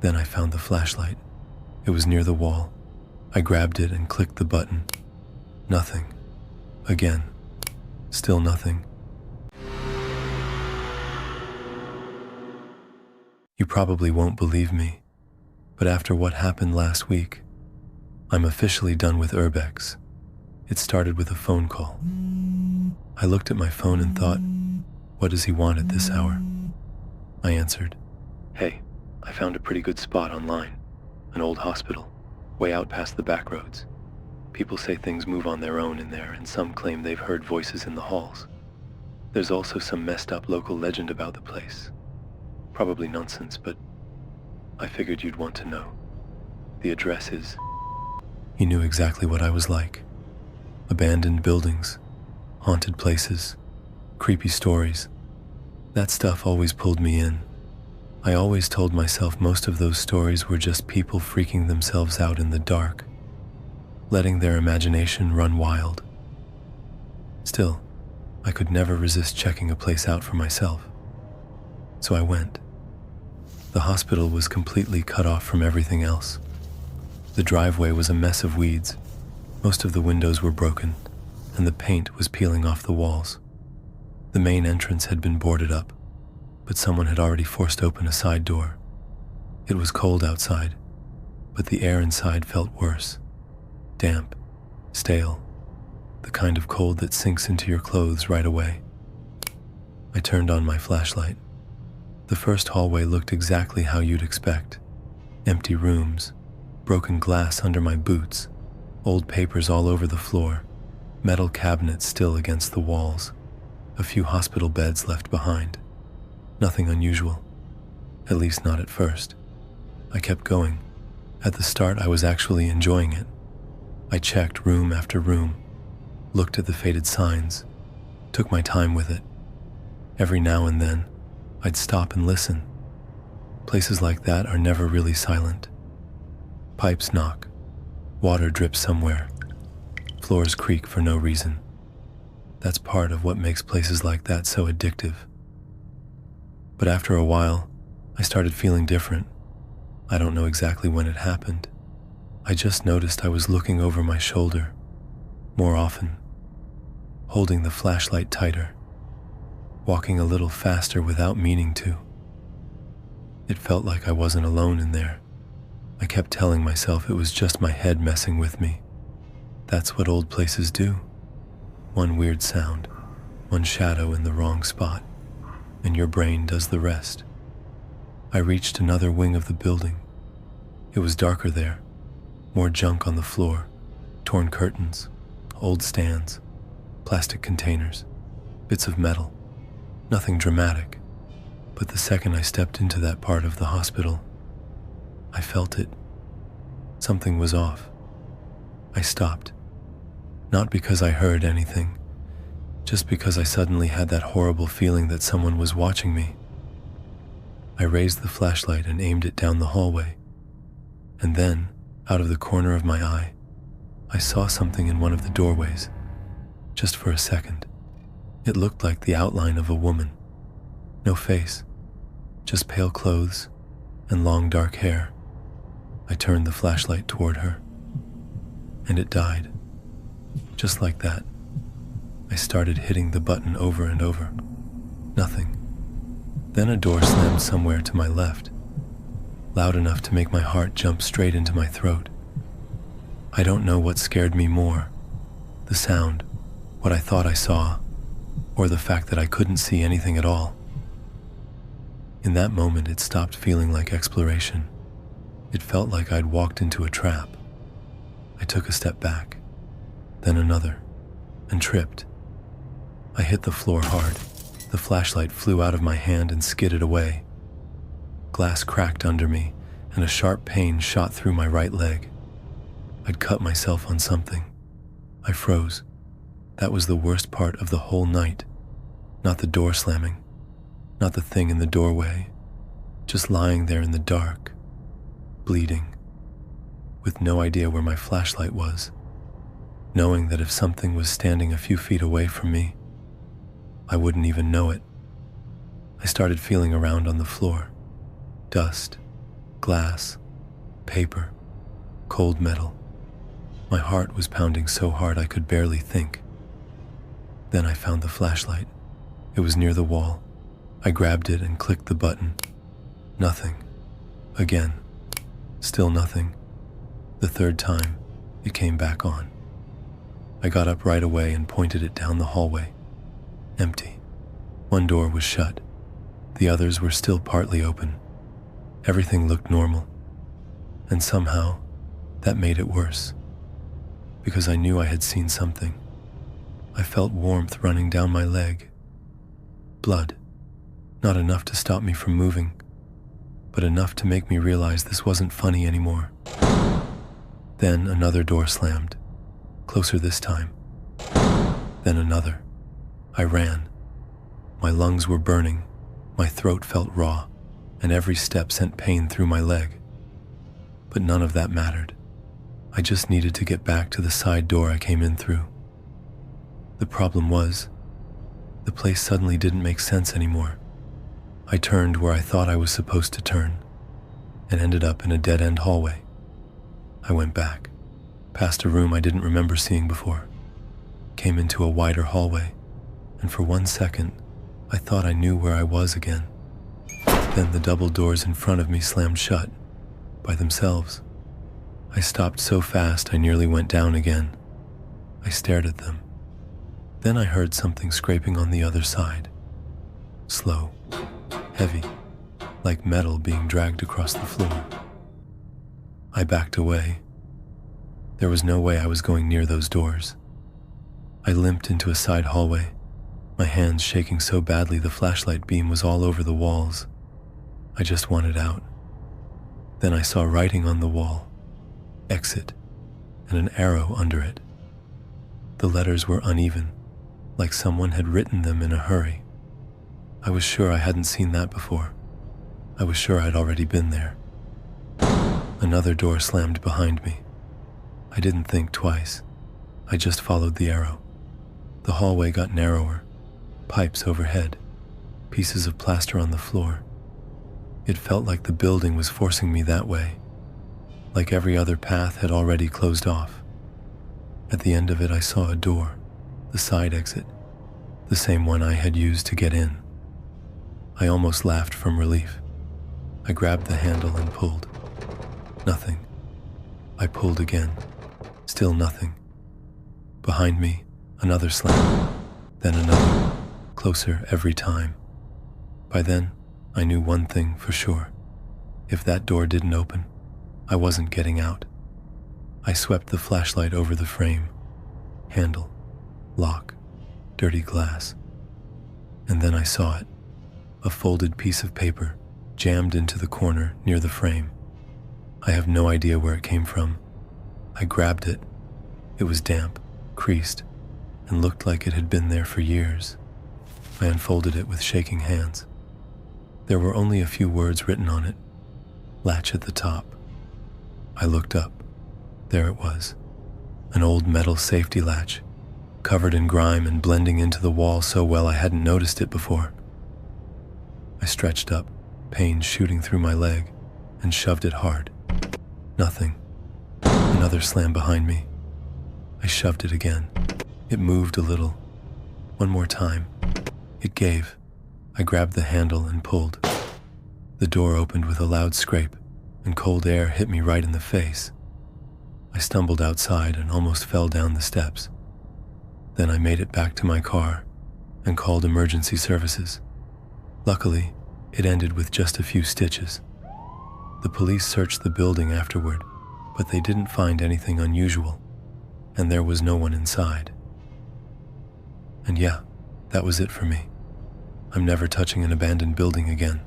Then I found the flashlight. It was near the wall. I grabbed it and clicked the button. Nothing. Again. Still nothing. You probably won't believe me, but after what happened last week, I'm officially done with urbex. It started with a phone call. I looked at my phone and thought, what does he want at this hour? I answered, hey, I found a pretty good spot online, an old hospital, way out past the back roads. People say things move on their own in there, and some claim they've heard voices in the halls. There's also some messed up local legend about the place. Probably nonsense, but I figured you'd want to know. The address is... He knew exactly what I was like. Abandoned buildings, haunted places, creepy stories. That stuff always pulled me in. I always told myself most of those stories were just people freaking themselves out in the dark, letting their imagination run wild. Still, I could never resist checking a place out for myself. So I went. The hospital was completely cut off from everything else. The driveway was a mess of weeds. Most of the windows were broken, and the paint was peeling off the walls. The main entrance had been boarded up, but someone had already forced open a side door. It was cold outside, but the air inside felt worse. Damp, stale, the kind of cold that sinks into your clothes right away. I turned on my flashlight. The first hallway looked exactly how you'd expect. Empty rooms, broken glass under my boots, old papers all over the floor, metal cabinets still against the walls, a few hospital beds left behind. Nothing unusual, at least not at first. I kept going. At the start, I was actually enjoying it. I checked room after room, looked at the faded signs, took my time with it. Every now and then, I'd stop and listen. Places like that are never really silent. Pipes knock, water drips somewhere, floors creak for no reason. That's part of what makes places like that so addictive. But after a while, I started feeling different. I don't know exactly when it happened. I just noticed I was looking over my shoulder more often, holding the flashlight tighter, walking a little faster without meaning to. It felt like I wasn't alone in there. I kept telling myself it was just my head messing with me. That's what old places do. One weird sound, one shadow in the wrong spot, and your brain does the rest. I reached another wing of the building. It was darker there, more junk on the floor, torn curtains, old stands, plastic containers, bits of metal. Nothing dramatic, but the second I stepped into that part of the hospital, I felt it. Something was off. I stopped. Not because I heard anything, just because I suddenly had that horrible feeling that someone was watching me. I raised the flashlight and aimed it down the hallway. And then, out of the corner of my eye, I saw something in one of the doorways, just for a second. It looked like the outline of a woman. No face, just pale clothes and long dark hair. I turned the flashlight toward her, and it died. Just like that. I started hitting the button over and over. Nothing. Then a door slammed somewhere to my left, loud enough to make my heart jump straight into my throat. I don't know what scared me more, the sound, what I thought I saw, or the fact that I couldn't see anything at all. In that moment, it stopped feeling like exploration. It felt like I'd walked into a trap. I took a step back, then another, and tripped. I hit the floor hard. The flashlight flew out of my hand and skidded away. Glass cracked under me, and a sharp pain shot through my right leg. I'd cut myself on something. I froze. That was the worst part of the whole night. Not the door slamming, not the thing in the doorway, just lying there in the dark, bleeding, with no idea where my flashlight was, knowing that if something was standing a few feet away from me, I wouldn't even know it. I started feeling around on the floor. Dust, Glass, paper, cold metal. My heart was pounding so hard I could barely think. Then I found the flashlight. It was near the wall. I grabbed it and clicked the button. Nothing. Again. Still nothing. The third time, it came back on. I got up right away and pointed it down the hallway. Empty. One door was shut. The others were still partly open. Everything looked normal. And somehow, that made it worse. Because I knew I had seen something. I felt warmth running down my leg. Blood. Not enough to stop me from moving, but enough to make me realize this wasn't funny anymore. Then another door slammed, closer this time. Then another. I ran. My lungs were burning, my throat felt raw, and every step sent pain through my leg. But none of that mattered. I just needed to get back to the side door I came in through. The problem was, the place suddenly didn't make sense anymore. I turned where I thought I was supposed to turn, and ended up in a dead-end hallway. I went back, past a room I didn't remember seeing before, came into a wider hallway, and for 1 second, I thought I knew where I was again. Then the double doors in front of me slammed shut, by themselves. I stopped so fast I nearly went down again. I stared at them. Then I heard something scraping on the other side. Slow, heavy, like metal being dragged across the floor. I backed away. There was no way I was going near those doors. I limped into a side hallway, my hands shaking so badly the flashlight beam was all over the walls. I just wanted out. Then I saw writing on the wall, exit, and an arrow under it. The letters were uneven, like someone had written them in a hurry. I was sure I hadn't seen that before. I was sure I'd already been there. Another door slammed behind me. I didn't think twice. I just followed the arrow. The hallway got narrower, pipes overhead, pieces of plaster on the floor. It felt like the building was forcing me that way, like every other path had already closed off. At the end of it, I saw a door, the side exit, the same one I had used to get in. I almost laughed from relief. I grabbed the handle and pulled. Nothing. I pulled again. Still nothing. Behind me, another slam, then another, closer every time. By then, I knew one thing for sure. If that door didn't open, I wasn't getting out. I swept the flashlight over the frame, handle, lock, dirty glass. And then I saw it, a folded piece of paper jammed into the corner near the frame. I have no idea where it came from. I grabbed it. It was damp, creased, and looked like it had been there for years. I unfolded it with shaking hands. There were only a few words written on it, Latch at the top. I looked up. There it was, an old metal safety latch, covered in grime and blending into the wall so well I hadn't noticed it before. I stretched up, pain shooting through my leg, and shoved it hard. Nothing. Another slam behind me. I shoved it again. It moved a little. One more time. It gave. I grabbed the handle and pulled. The door opened with a loud scrape, and cold air hit me right in the face. I stumbled outside and almost fell down the steps. Then I made it back to my car and called emergency services. Luckily, it ended with just a few stitches. The police searched the building afterward, but they didn't find anything unusual, and there was no one inside. And yeah, that was it for me. I'm never touching an abandoned building again.